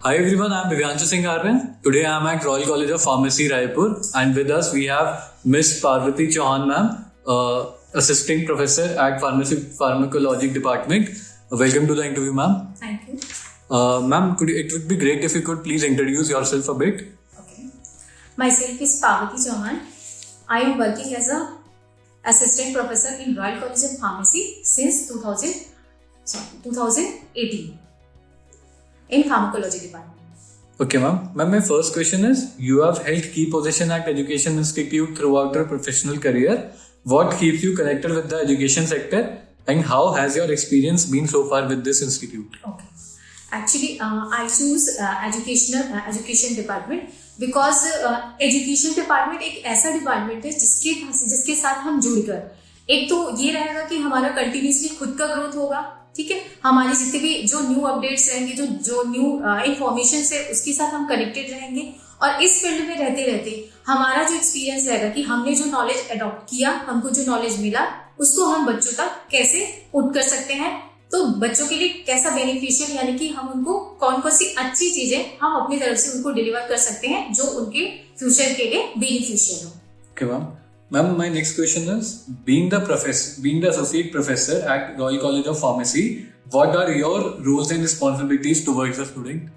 Hi everyone, I am Divyanshu Singh Arvind. Today I am at Royal College of Pharmacy, Raipur, and with us we have Miss Parvati Chauhan ma'am, Assistant Professor at Pharmacology Department. Welcome to the interview, ma'am. Thank you. Ma'am, it would be great if you could please introduce yourself a bit. Okay. Myself is Parvati Chauhan. I am working as a Assistant Professor in Royal College of Pharmacy since 2018 in Pharmacology Department. Okay, ma'am. Ma'am, my first question is, you have held key position at Education Institute throughout your professional career. What keeps you connected with the education sector, and how has your experience been so far with this institute? Okay. Actually, I choose education department because education department एक ऐसा department है जिसके साथ हम जुड़कर एक तो ये रहेगा कि हमारा कंटिन्यूसली खुद का ग्रोथ होगा, ठीक है, हमारे जितने भी जो न्यू अपडेट्स रहेंगे, जो न्यू इंफॉर्मेशन है उसके साथ हम कनेक्टेड रहेंगे और इस फील्ड में रहते रहते हमारा जो एक्सपीरियंस रहेगा कि हमने जो नॉलेज अडॉप्ट किया, हमको जो नॉलेज मिला उसको हम बच्चों तक कैसे पुट कर सकते हैं, तो बच्चों के लिए कैसा बेनिफिशियल, यानी कि हम उनको कौन कौन सी अच्छी चीजें हम अपनी तरफ से उनको डिलीवर कर सकते हैं जो उनके फ्यूचर के लिए बेनिफिशियल हो. Okay, ma'am. Ma'am, my next question is, being the associate professor at Royal College of Pharmacy, what are your roles and responsibilities towards the student?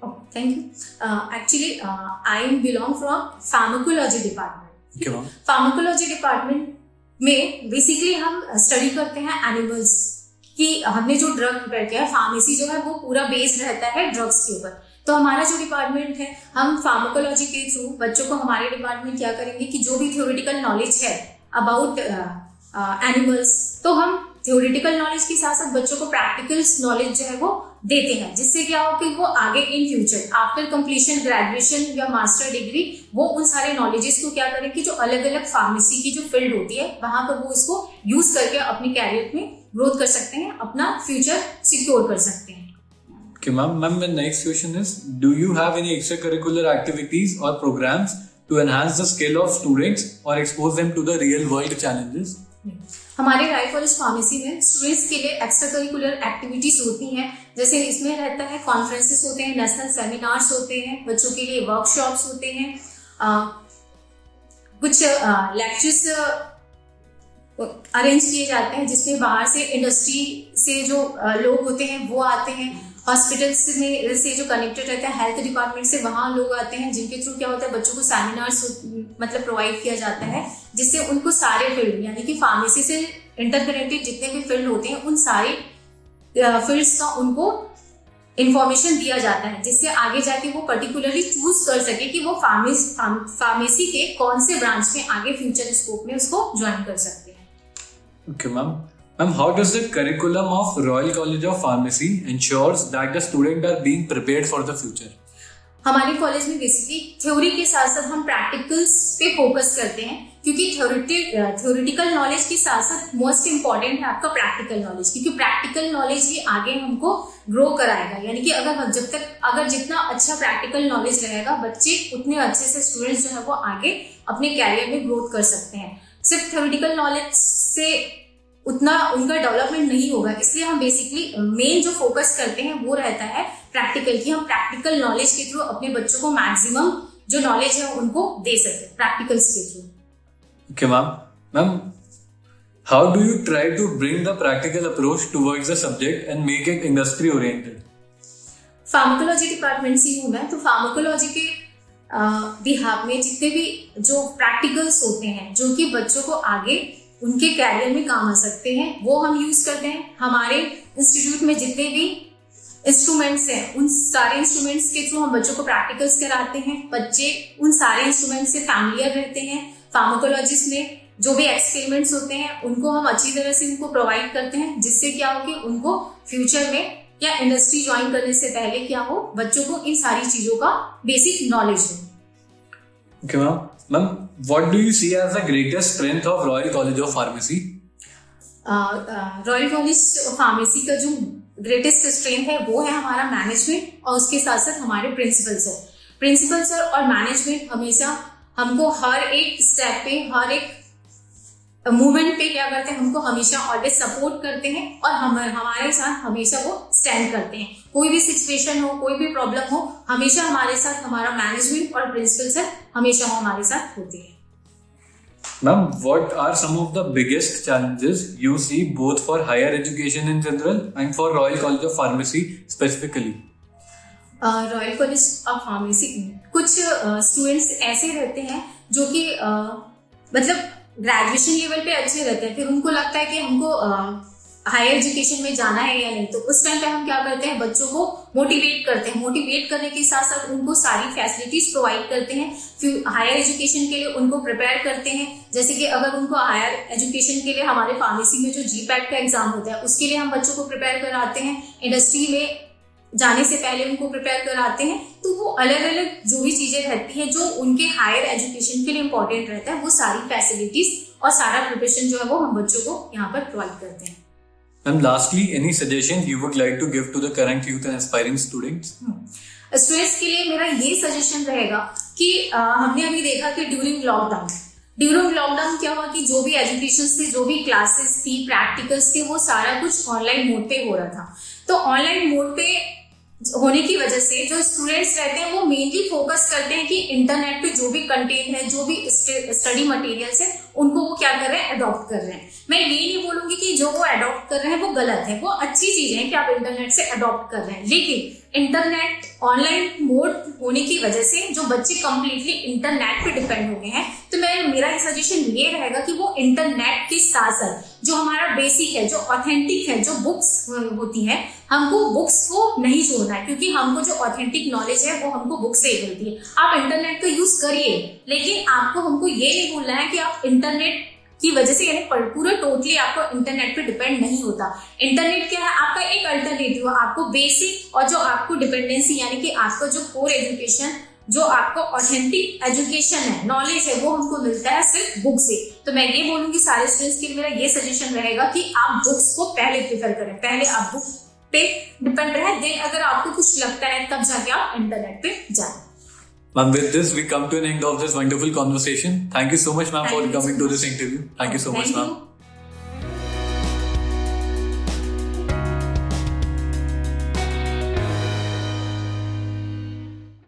Oh, thank you. Actually, I belong from pharmacology department. Okay, ma'am. Pharmacology department में basically हम study करते हैं animals कि हमने जो drug prepare किया है, pharmacy जो है वो पूरा बेस्ड रहता है ड्रग्स के ऊपर. तो हमारा जो डिपार्टमेंट है, हम फार्माकोलॉजी के थ्रू बच्चों को हमारे डिपार्टमेंट क्या करेंगे कि जो भी थ्योरेटिकल नॉलेज है अबाउट एनिमल्स, तो हम थ्योरेटिकल नॉलेज के साथ साथ बच्चों को प्रैक्टिकल नॉलेज जो है वो देते हैं, जिससे क्या हो कि वो आगे in future after completion graduation या मास्टर डिग्री वो उन सारे नॉलेजेस को क्या करें कि जो अलग अलग फार्मेसी की जो फील्ड होती है वहां पर वो इसको यूज करके अपने कैरियर में ग्रोथ कर सकते हैं, अपना फ्यूचर सिक्योर कर सकते हैं. Okay, ma'am. Ma'am, my next question is, do you have any extracurricular activities or programs to enhance the skill of students or expose them to the real world challenges? हमारे राय college pharmacy में students के लिए extra curricular activities होती हैं, जैसे इसमें रहता है कॉन्फ्रेंसेस होते हैं, नेशनल सेमिनार्स होते हैं, बच्चों के लिए वर्कशॉप्स होते हैं, कुछ लेक्चर्स अरेंज किए जाते हैं जिसमें बाहर से इंडस्ट्री से जो लोग होते हैं वो आते हैं, हॉस्पिटल्स में से जो कनेक्टेड रहता है हेल्थ डिपार्टमेंट से वहाँ लोग आते हैं, जिनके थ्रू क्या होता है बच्चों को सेमिनार्स मतलब प्रोवाइड किया जाता है, जिससे उनको सारे फील्ड यानी कि फार्मेसी से इंटरकनेक्टेड जितने भी फील्ड होते हैं उन सारे फील्ड्स का उनको इंफॉर्मेशन दिया जाता है, जिससे आगे जाके वो पर्टिकुलरली चूज कर सके कि वो फार्मेसी के कौन से ब्रांच में आगे फ्यूचर स्कोप में उसको ज्वाइन कर सकते हैं. Okay, ma'am. Ma'am, how does the curriculum of Royal College of Pharmacy ensures that the students are being prepared for the future? हमारे कॉलेज में बेसिकली थ्योरी के साथ साथ हम प्रैक्टिकल्स पे फोकस करते हैं, क्योंकि थ्योरेटिकल नॉलेज के साथ साथ मोस्ट इम्पॉर्टेंट है आपका प्रैक्टिकल नॉलेज, क्योंकि प्रैक्टिकल नॉलेज ही आगे हमको ग्रो कराएगा. यानी कि अगर जितना अच्छा प्रैक्टिकल नॉलेज रहेगा बच्चे उतने अच्छे से स्टूडेंट्स जो है वो आगे अपने कैरियर में ग्रोथ कर सकते हैं. सिर्फ थ्योरेटिकल नॉलेज से उतना उनका डेवलपमेंट नहीं होगा, इसलिए हम बेसिकली मेन जो फोकस करते हैं वो रहता है प्रैक्टिकल की. हम प्रैक्टिकल नॉलेज के थ्रू अपने बच्चों को मैक्सिमम जो नॉलेज है उनको दे सकते हैं प्रैक्टिकल्स के through. Okay, ma'am. Ma'am, how do you try to bring the practical approach towards the subject and make it industry oriented? Pharmacology department से हूँ मैं, तो फार्माकोलॉजी के बिहाफ में जितने भी जो प्रैक्टिकल्स होते हैं जो कि बच्चों को आगे उनके कैरियर में काम आ सकते हैं वो हम यूज करते हैं. हमारे इंस्टीट्यूट में जितने भी इंस्ट्रूमेंट्स हैं उन सारे इंस्ट्रूमेंट्स के थ्रू हम बच्चों को प्रैक्टिकल्स कराते हैं. बच्चे उन सारे इंस्ट्रूमेंट्स से फैमिलियर रहते हैं. फार्माकोलॉजिस्ट में जो भी एक्सपेरिमेंट्स होते हैं उनको हम अच्छी तरह से उनको प्रोवाइड करते हैं, जिससे क्या हो कि उनको फ्यूचर में या इंडस्ट्री ज्वाइन करने से पहले क्या हो बच्चों को इन सारी चीजों का बेसिक नॉलेज हो. Okay, ma'am. Ma'am, what do you see as the greatest strength of Royal College of Pharmacy? Royal college pharmacy का जो ग्रेटेस्ट स्ट्रेंथ है वो है हमारा मैनेजमेंट और उसके साथ साथ हमारे प्रिंसिपल सर और मैनेजमेंट हमेशा हमको हर एक स्टेप पे हर एक मूवमेंट पे क्या करते हैं, हमको हमेशा ऑलवेज सपोर्ट करते हैं और हमारे साथ हमेशा वो स्टैंड करते हैं। कोई भी सिचुएशन हो, कोई भी प्रॉब्लम हो, हमेशा हमारे साथ हमारा मैनेजमेंट और प्रिंसिपल सर हमेशा वो हमारे साथ होते हैं। Ma'am, what are some of the biggest challenges you see both for higher education in general and for Royal College of Pharmacy specifically? Royal college of pharmacy कुछ स्टूडेंट्स ऐसे रहते हैं जो कि मतलब ग्रेजुएशन लेवल पे अच्छे रहते हैं, फिर उनको लगता है कि हमको हायर एजुकेशन में जाना है या नहीं, तो उस टाइम पे हम क्या करते हैं, बच्चों को मोटिवेट करते हैं। मोटिवेट करने के साथ साथ उनको सारी फैसिलिटीज प्रोवाइड करते हैं, फिर हायर एजुकेशन के लिए उनको प्रिपेयर करते हैं। जैसे कि अगर उनको हायर एजुकेशन के लिए हमारे फार्मेसी में जो GPAT का एग्जाम होता है उसके लिए हम बच्चों को प्रिपेयर कराते हैं, इंडस्ट्री में जाने से पहले उनको प्रिपेयर कराते हैं। तो वो अलग अलग जो भी चीजें रहती हैं जो उनके हायर एजुकेशन के लिए इंपॉर्टेंट रहता है, वो सारी फैसिलिटीज और सारा प्रिपरेशन जो है वो हम बच्चों को यहाँ पर प्रोवाइड करते हैं। And lastly, any suggestion you would like to give to the current youth and aspiring students? Students के लिए मेरा ये सजेशन रहेगा कि हमने अभी देखा कि ड्यूरिंग लॉकडाउन क्या हुआ कि जो भी एजुकेशन से जो भी क्लासेस थी, प्रैक्टिकल्स थे, वो सारा कुछ ऑनलाइन मोड पे हो रहा था। तो ऑनलाइन मोड पे होने की वजह से जो स्टूडेंट्स रहते हैं वो मेनली फोकस करते हैं कि इंटरनेट पे जो भी कंटेंट है, जो भी स्टडी मटेरियल्स है, उनको वो क्या कर रहे हैं, अडॉप्ट कर रहे हैं। मैं ये नहीं बोलूंगी कि जो वो अडॉप्ट कर रहे हैं वो गलत है, वो अच्छी चीज है कि आप इंटरनेट से अडॉप्ट कर रहे हैं, लेकिन इंटरनेट ऑनलाइन मोड होने की वजह से जो बच्चे कंप्लीटली इंटरनेट पे डिपेंड हो गए हैं, तो मेरा सजेशन ये रहेगा कि वो इंटरनेट के साथ साथ जो हमारा बेसिक है, जो ऑथेंटिक है, जो बुक्स होती है, हमको बुक्स को नहीं छोड़ना है, क्योंकि हमको जो ऑथेंटिक नॉलेज है वो हमको बुक से ही मिलती है। आप इंटरनेट का यूज करिए, लेकिन आपको हमको ये नहीं भूलना है कि आप इंटरनेट की वजह से यानी पूरा टोटली आपको इंटरनेट पे डिपेंड नहीं होता। इंटरनेट क्या है, आपका एक अल्टरनेटिव है। आपको बेसिक और जो आपको डिपेंडेंसी यानी कि आपका जो कोर एजुकेशन, जो आपको ऑथेंटिक एजुकेशन है, नॉलेज है, वो हमको मिलता है सिर्फ बुक से। तो मैं ये बोलूंगी सारे स्टूडेंट्स के लिए मेरा ये सजेशन रहेगा कि आप बुक्स को पहले प्रेफर करें, पहले आप बुक पे डिपेंड रहे, देन अगर आपको कुछ लगता है तब जाके आप इंटरनेट पे जाए। Ma'am, with this, we come to an end of this wonderful conversation. Thank you so much, ma'am, for coming to this interview. Thank you so much, ma'am.